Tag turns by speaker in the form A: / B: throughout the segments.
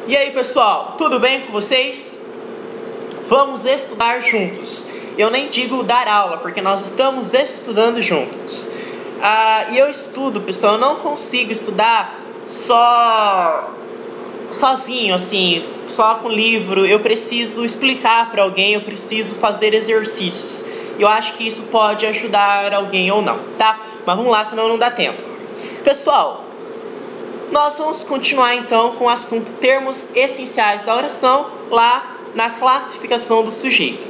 A: E aí, pessoal, tudo bem com vocês? Vamos estudar juntos. Eu nem digo dar aula, porque nós estamos estudando juntos. E eu estudo, pessoal, eu não consigo estudar sozinho, assim, só com livro. Eu preciso explicar para alguém, eu preciso fazer exercícios. Eu acho que isso pode ajudar alguém ou não, tá? Mas vamos lá, senão não dá tempo. Pessoal, nós vamos continuar então com o assunto termos essenciais da oração lá na classificação do sujeito.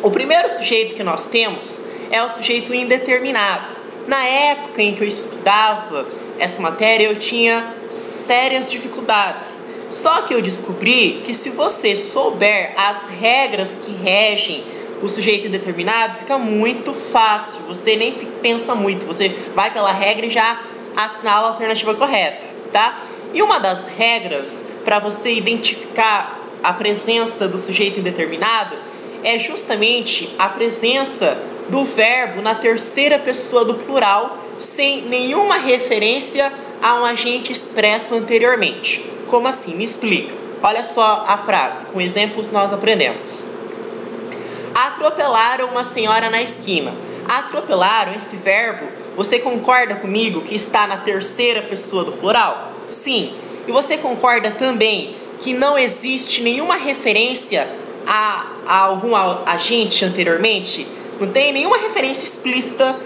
A: O primeiro sujeito que nós temos é o sujeito indeterminado. Na época em que eu estudava essa matéria, eu tinha sérias dificuldades. Só que eu descobri que se você souber as regras que regem o sujeito indeterminado, fica muito fácil. Você nem pensa muito, você vai pela regra e já assinala a alternativa correta, tá? E uma das regras para você identificar a presença do sujeito indeterminado é justamente a presença do verbo na terceira pessoa do plural, sem nenhuma referência a um agente expresso anteriormente. Como assim? Me explica. Olha só a frase, com exemplos nós aprendemos. Atropelaram uma senhora na esquina. Atropelaram, esse verbo, você concorda comigo que está na terceira pessoa do plural? Sim. E você concorda também que não existe nenhuma referência a algum agente anteriormente? Não tem nenhuma referência explícita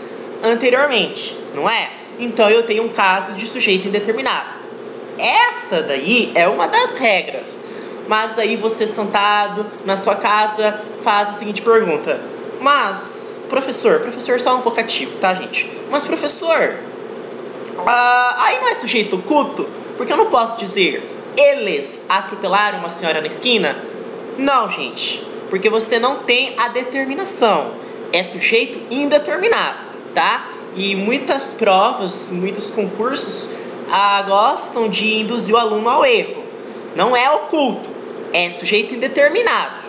A: anteriormente, não é? Então eu tenho um caso de sujeito indeterminado. Essa daí é uma das regras. Mas daí você sentado na sua casa faz a seguinte pergunta: mas, professor só um vocativo, tá, gente? Mas, professor, aí não é sujeito oculto? Porque eu não posso dizer eles atropelaram uma senhora na esquina? Não, gente, porque você não tem a determinação. É sujeito indeterminado, tá? E muitas provas, muitos concursos gostam de induzir o aluno ao erro. Não é oculto, é sujeito indeterminado.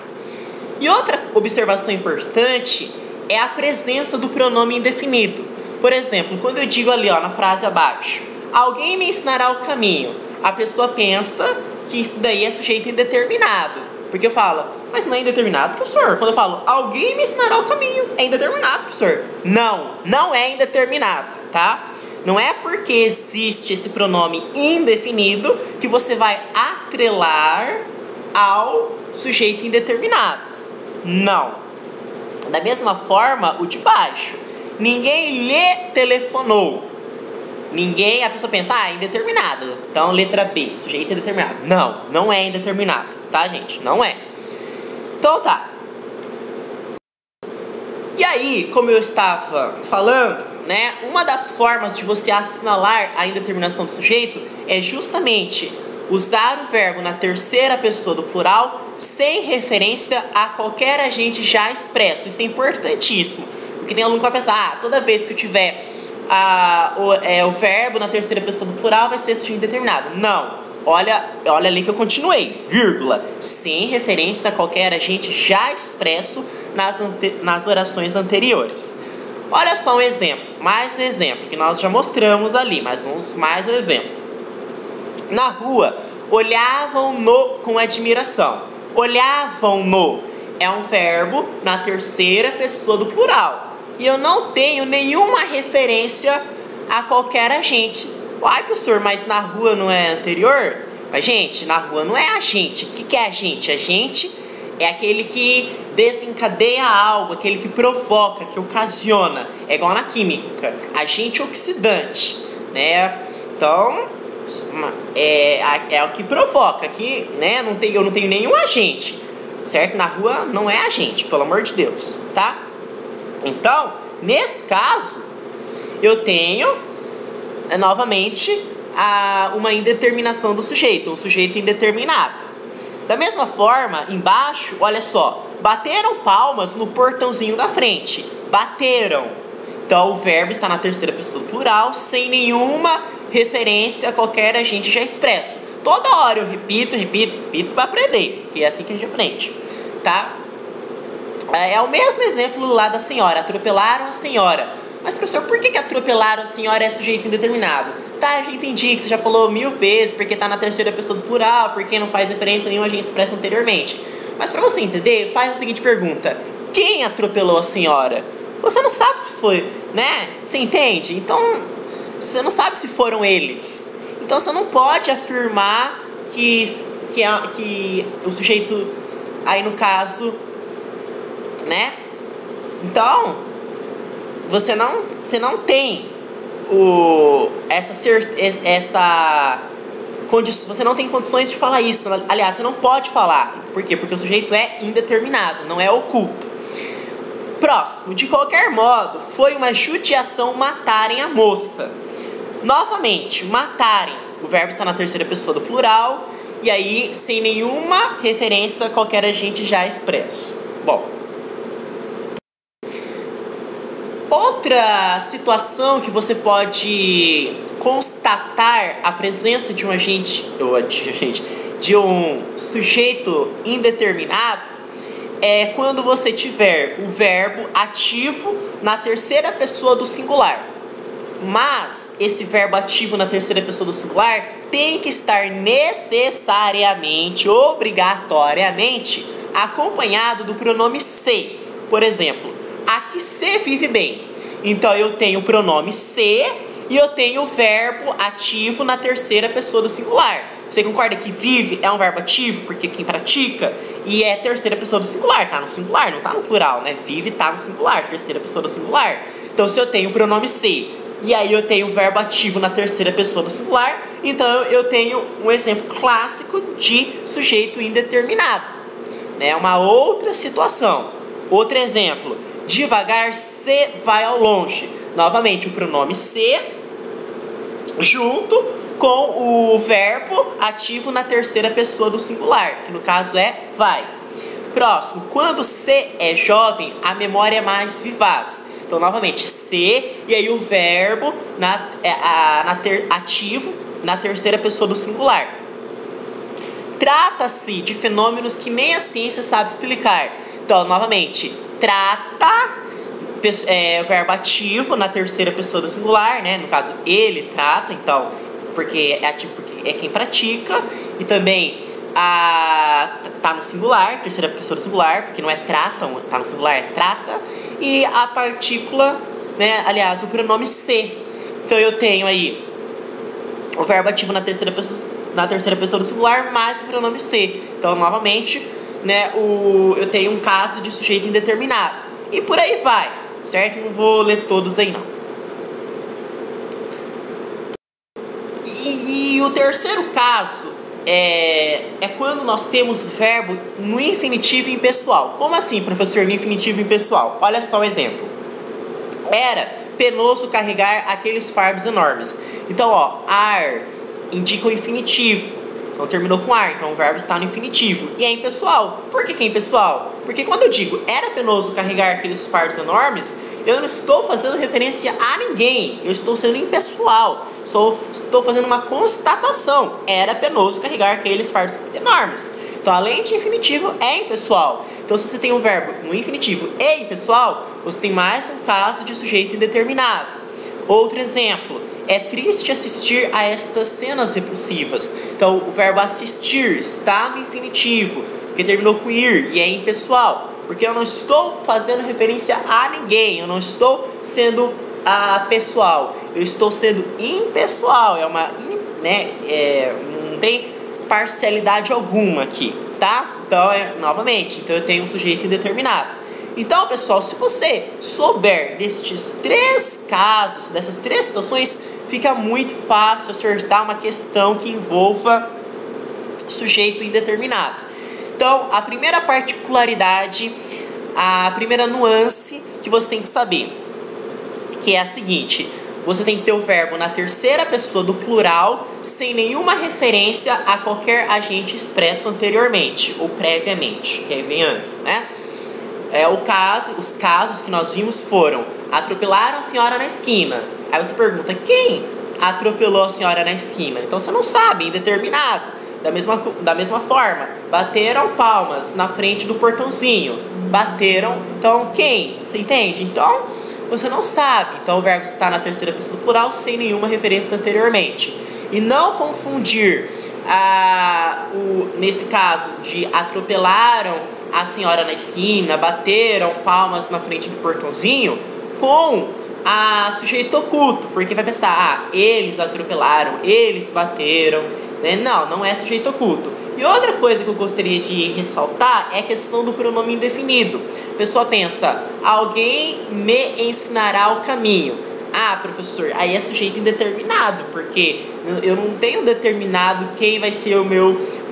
A: E outra observação importante é a presença do pronome indefinido. Por exemplo, quando eu digo ali, ó, na frase abaixo, alguém me ensinará o caminho, a pessoa pensa que isso daí é sujeito indeterminado. Porque eu falo, mas não é indeterminado, professor? Quando eu falo, alguém me ensinará o caminho, é indeterminado, professor? Não é indeterminado, tá? Não é porque existe esse pronome indefinido que você vai atrelar ao sujeito indeterminado. Não. Da mesma forma, o de baixo. Ninguém lhe telefonou. A pessoa pensa, é indeterminado. Então, letra B, sujeito indeterminado. Não é indeterminado, tá, gente? Não é. Então, tá. E aí, como eu estava falando, né, uma das formas de você assinalar a indeterminação do sujeito é justamente usar o verbo na terceira pessoa do plural sem referência a qualquer agente já expresso. Isso é importantíssimo, porque tem aluno que vai pensar, toda vez que eu tiver o verbo na terceira pessoa do plural vai ser sujeito indeterminado. Não, olha ali que eu continuei, vírgula, sem referência a qualquer agente já expresso nas orações anteriores. Olha só um exemplo, mais um exemplo, que nós já mostramos ali, mas vamos mais um exemplo. Na rua, olhavam-no com admiração. Olhavam-no é um verbo na terceira pessoa do plural. E eu não tenho nenhuma referência a qualquer agente. Uai, professor, mas na rua não é anterior? Mas, gente, na rua não é agente. O que é agente? Agente é aquele que desencadeia algo, aquele que provoca, que ocasiona. É igual na química, agente oxidante, né? Então, é o que provoca, aqui, né? Eu não tenho nenhum agente, certo? Na rua não é agente, pelo amor de Deus, tá? Então, nesse caso, eu tenho, novamente, uma indeterminação do sujeito, um sujeito indeterminado. Da mesma forma, embaixo, olha só, bateram palmas no portãozinho da frente. Bateram. Então, o verbo está na terceira pessoa do plural, sem nenhuma referência a qualquer agente já expresso. Toda hora eu repito para aprender, que é assim que a gente aprende, tá? É o mesmo exemplo lá da senhora. Atropelaram a senhora. Mas, professor, por que atropelaram a senhora é sujeito indeterminado? tá, já entendi que você já falou 1000 vezes, porque tá na terceira pessoa do plural, porque não faz referência nenhuma a gente expressa anteriormente. Mas pra você entender, faz a seguinte pergunta: quem atropelou a senhora? Você não sabe se foi, né? Você entende? Então, você não sabe se foram eles. Então, você não pode afirmar que o sujeito, aí no caso, né? Então, você não tem você não tem condições de falar isso. Aliás, você não pode falar. Por quê? Porque o sujeito é indeterminado, não é oculto. Próximo. De qualquer modo, foi uma judiação matarem a moça. Novamente, matarem. O verbo está na terceira pessoa do plural. E aí, sem nenhuma referência a qualquer agente já expresso. Bom. Outra situação que você pode constatar a presença de um agente, de um sujeito indeterminado, é quando você tiver o verbo ativo na terceira pessoa do singular. Mas esse verbo ativo na terceira pessoa do singular tem que estar necessariamente, obrigatoriamente, acompanhado do pronome se. Por exemplo, aqui se vive bem. Então eu tenho o pronome se e eu tenho o verbo ativo na terceira pessoa do singular. Você concorda que vive é um verbo ativo, porque quem pratica, e é terceira pessoa do singular, tá no singular, não tá no plural, né? Vive tá no singular, terceira pessoa do singular. Então se eu tenho o pronome se, e aí eu tenho o verbo ativo na terceira pessoa do singular, então eu tenho um exemplo clássico de sujeito indeterminado, né? Uma outra situação. Outro exemplo: devagar se vai ao longe. Novamente, o pronome se junto com o verbo ativo na terceira pessoa do singular, que no caso é vai. Próximo, quando se é jovem, a memória é mais vivaz. Então, novamente, se e aí o verbo ativo na terceira pessoa do singular. Trata-se de fenômenos que nem a ciência sabe explicar. Então, novamente, trata, o verbo ativo na terceira pessoa do singular, né? No caso, ele trata, então, porque é ativo porque é quem pratica. E também tá no singular, terceira pessoa do singular, porque não é tratam, tá no singular, é trata. E a partícula, né? Aliás, o pronome se. Então eu tenho aí o verbo ativo na terceira pessoa do singular, mais o pronome se. Então, novamente, né, eu tenho um caso de sujeito indeterminado. E por aí vai, certo? Não vou ler todos aí, não. E o terceiro caso é quando nós temos o verbo no infinitivo impessoal. Como assim, professor, no infinitivo impessoal? Olha só o exemplo. Era penoso carregar aqueles fardos enormes. Então, ó, ar indica o infinitivo. Então terminou com ar, então o verbo está no infinitivo. E é impessoal. Por que é impessoal? Porque quando eu digo era penoso carregar aqueles fardos enormes, eu não estou fazendo referência a ninguém. Eu estou sendo impessoal. Estou fazendo uma constatação. Era penoso carregar aqueles fardos enormes. Então, além de infinitivo, é impessoal. Então, se você tem um verbo no infinitivo e impessoal, você tem mais um caso de sujeito indeterminado. Outro exemplo: é triste assistir a estas cenas repulsivas. Então, o verbo assistir está no infinitivo, porque terminou com ir e é impessoal. Porque eu não estou fazendo referência a ninguém, eu não estou sendo pessoal, eu estou sendo impessoal. É uma, né, não tem parcialidade alguma aqui, tá? Então, novamente, então eu tenho um sujeito indeterminado. Então, pessoal, se você souber destes três casos, dessas três situações, fica muito fácil acertar uma questão que envolva sujeito indeterminado. Então, a primeira particularidade, a primeira nuance que você tem que saber, que é a seguinte: você tem que ter o verbo na terceira pessoa do plural, sem nenhuma referência a qualquer agente expresso anteriormente ou previamente, que aí vem antes, né? Os casos que nós vimos foram: atropelaram a senhora na esquina. Aí você pergunta: quem atropelou a senhora na esquina? Então você não sabe, indeterminado. Da mesma forma, bateram palmas na frente do portãozinho. Bateram, então quem? Você entende? Então, você não sabe. Então o verbo está na terceira pessoa do plural sem nenhuma referência anteriormente. E não confundir, nesse caso, de atropelaram a senhora na esquina, bateram palmas na frente do portãozinho, com a sujeito oculto, porque vai pensar, eles atropelaram, eles bateram, né? Não é sujeito oculto. E outra coisa que eu gostaria de ressaltar é a questão do pronome indefinido. A pessoa pensa, alguém me ensinará o caminho. Professor, aí é sujeito indeterminado, porque eu não tenho determinado quem vai ser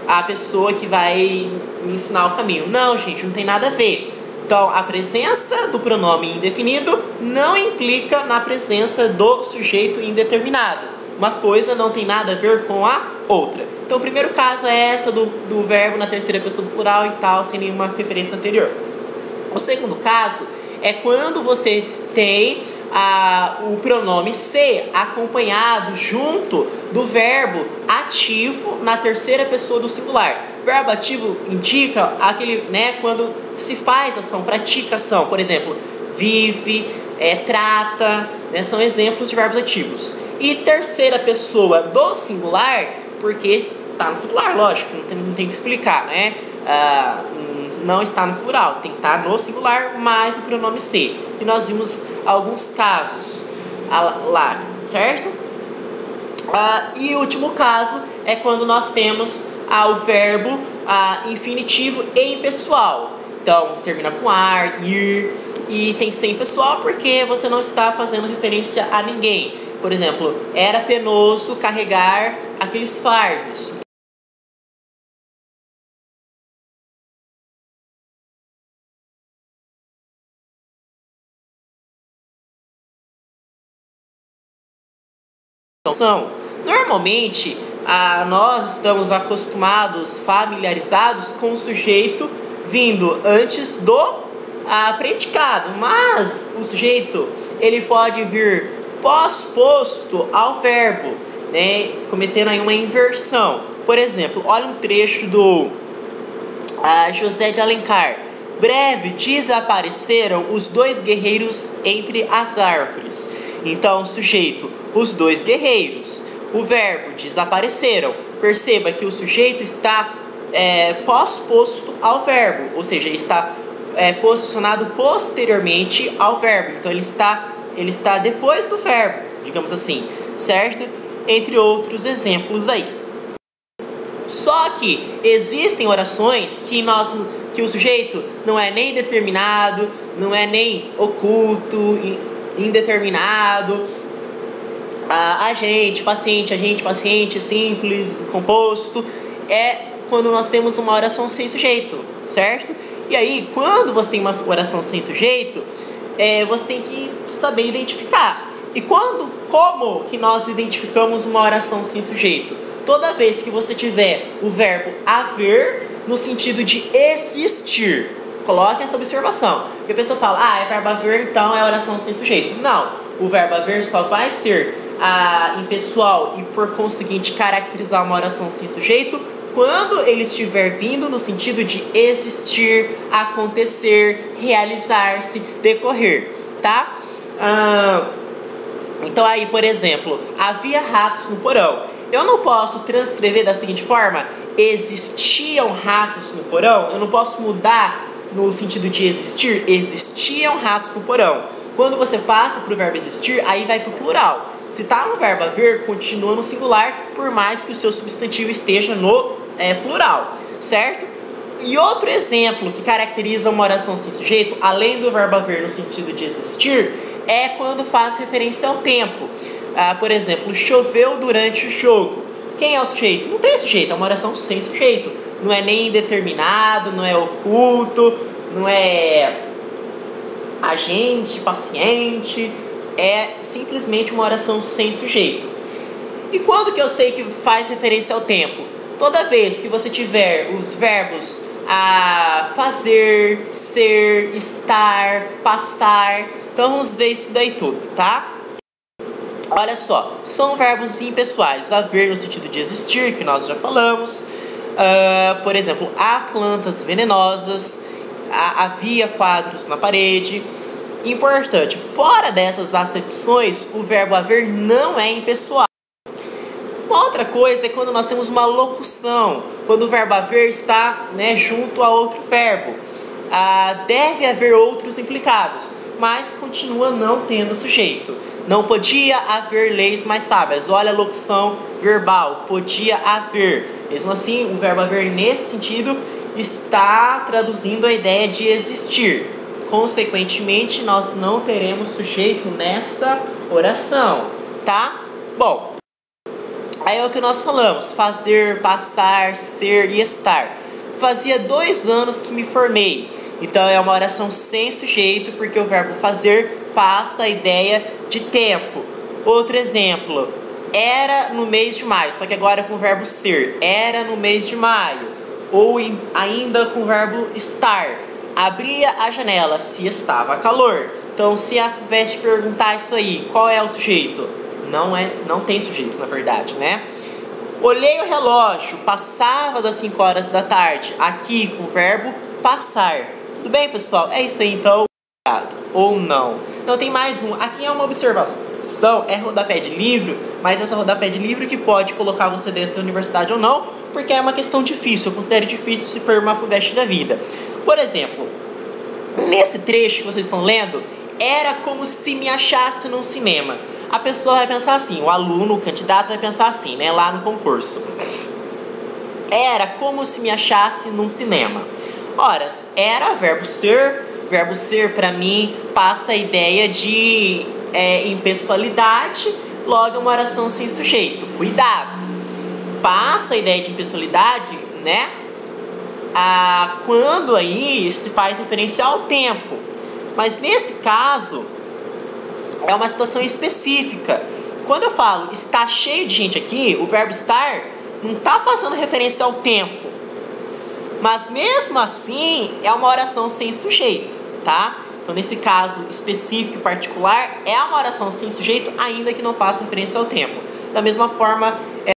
A: a pessoa que vai me ensinar o caminho. Não, gente, não tem nada a ver. Então, a presença do pronome indefinido não implica na presença do sujeito indeterminado. Uma coisa não tem nada a ver com a outra. Então, o primeiro caso é essa do verbo na terceira pessoa do plural e tal, sem nenhuma referência anterior. O segundo caso é quando você tem o pronome ser acompanhado junto do verbo ativo na terceira pessoa do singular. Verbo ativo indica aquele, quando se faz ação, pratica ação. Por exemplo, vive, trata, são exemplos de verbos ativos. E terceira pessoa do singular, porque está no singular, lógico, não tem que explicar, não está no plural, tem que estar no singular, mais o pronome ser. Que nós vimos alguns casos lá, certo? E o último caso é quando nós temos o verbo infinitivo em pessoal. Então, termina com ar, ir, e tem que ser impessoal porque você não está fazendo referência a ninguém. Por exemplo, era penoso carregar aqueles fardos. Normalmente, nós estamos acostumados, familiarizados com o sujeito vindo antes do predicado, mas o sujeito ele pode vir pós-posto ao verbo, cometendo aí uma inversão. Por exemplo, olha um trecho do José de Alencar. Breve desapareceram os dois guerreiros entre as árvores. Então, sujeito, os dois guerreiros. O verbo, desapareceram. Perceba que o sujeito está pós-posto ao verbo, ou seja, está posicionado posteriormente ao verbo. Então, ele está depois do verbo, digamos assim, certo? Entre outros exemplos aí. Só que existem orações que o sujeito não é nem determinado, não é nem oculto, indeterminado, agente, paciente, simples, composto. É quando nós temos uma oração sem sujeito, certo? E aí, quando você tem uma oração sem sujeito, você tem que saber identificar. E como que nós identificamos uma oração sem sujeito? Toda vez que você tiver o verbo haver no sentido de existir, coloque essa observação. Porque a pessoa fala, é verbo haver, então é oração sem sujeito. Não, o verbo haver só vai ser impessoal e por conseguinte caracterizar uma oração sem sujeito quando ele estiver vindo no sentido de existir, acontecer, realizar-se, decorrer, tá? Então aí, por exemplo, havia ratos no porão. Eu não posso transcrever da seguinte forma: existiam ratos no porão. Eu não posso mudar no sentido de existir. Existiam ratos no porão. Quando você passa para o verbo existir, aí vai para o plural. Se está no verbo haver, continua no singular, por mais que o seu substantivo esteja no plural, certo? E outro exemplo que caracteriza uma oração sem sujeito, além do verbo haver no sentido de existir, é quando faz referência ao tempo. Por exemplo, choveu durante o jogo. Quem é o sujeito? Não tem sujeito, é uma oração sem sujeito. Não é nem indeterminado, não é oculto, não é agente, paciente. É simplesmente uma oração sem sujeito. E quando que eu sei que faz referência ao tempo? Toda vez que você tiver os verbos fazer, ser, estar, passar. Então vamos ver isso daí tudo, tá? Olha só, são verbos impessoais. Haver no sentido de existir, que nós já falamos. Por exemplo, há plantas venenosas, havia quadros na parede. Importante, fora dessas acepções, o verbo haver não é impessoal. Uma outra coisa é quando nós temos uma locução, quando o verbo haver está, né, junto a outro verbo. Deve haver outros implicados, mas continua não tendo sujeito. Não podia haver leis mais sábias. Olha a locução verbal, podia haver. Mesmo assim, o verbo haver nesse sentido está traduzindo a ideia de existir. Consequentemente, nós não teremos sujeito nesta oração, tá? Bom, aí é o que nós falamos: fazer, passar, ser e estar. Fazia 2 anos que me formei. Então é uma oração sem sujeito, porque o verbo fazer passa a ideia de tempo. Outro exemplo: era no mês de maio, só que agora com o verbo ser. Era no mês de maio. Ou ainda com o verbo estar. Abria a janela se estava calor. Então, se a FUVEST perguntar isso aí, qual é o sujeito? Não tem sujeito, na verdade, né? Olhei o relógio, passava das 5 horas da tarde. Aqui com o verbo passar. Tudo bem, pessoal? É isso aí, então. Ou não. Não, tem mais um. Aqui é uma observação. É rodapé de livro, mas essa rodapé de livro que pode colocar você dentro da universidade ou não, porque é uma questão difícil. Eu considero difícil se for uma FUVEST da vida. Por exemplo, nesse trecho que vocês estão lendo, era como se me achasse num cinema. A pessoa vai pensar assim, o aluno, o candidato vai pensar assim, né, lá no concurso. Era como se me achasse num cinema. Ora, era verbo ser para mim passa a ideia de impessoalidade, logo é uma oração sem sujeito. Cuidado! Passa a ideia de impessoalidade, né? Quando aí se faz referência ao tempo. Mas nesse caso, é uma situação específica. Quando eu falo está cheio de gente aqui, o verbo estar não está fazendo referência ao tempo. Mas mesmo assim, é uma oração sem sujeito, tá? Então, nesse caso específico e particular, é uma oração sem sujeito, ainda que não faça referência ao tempo. Da mesma forma,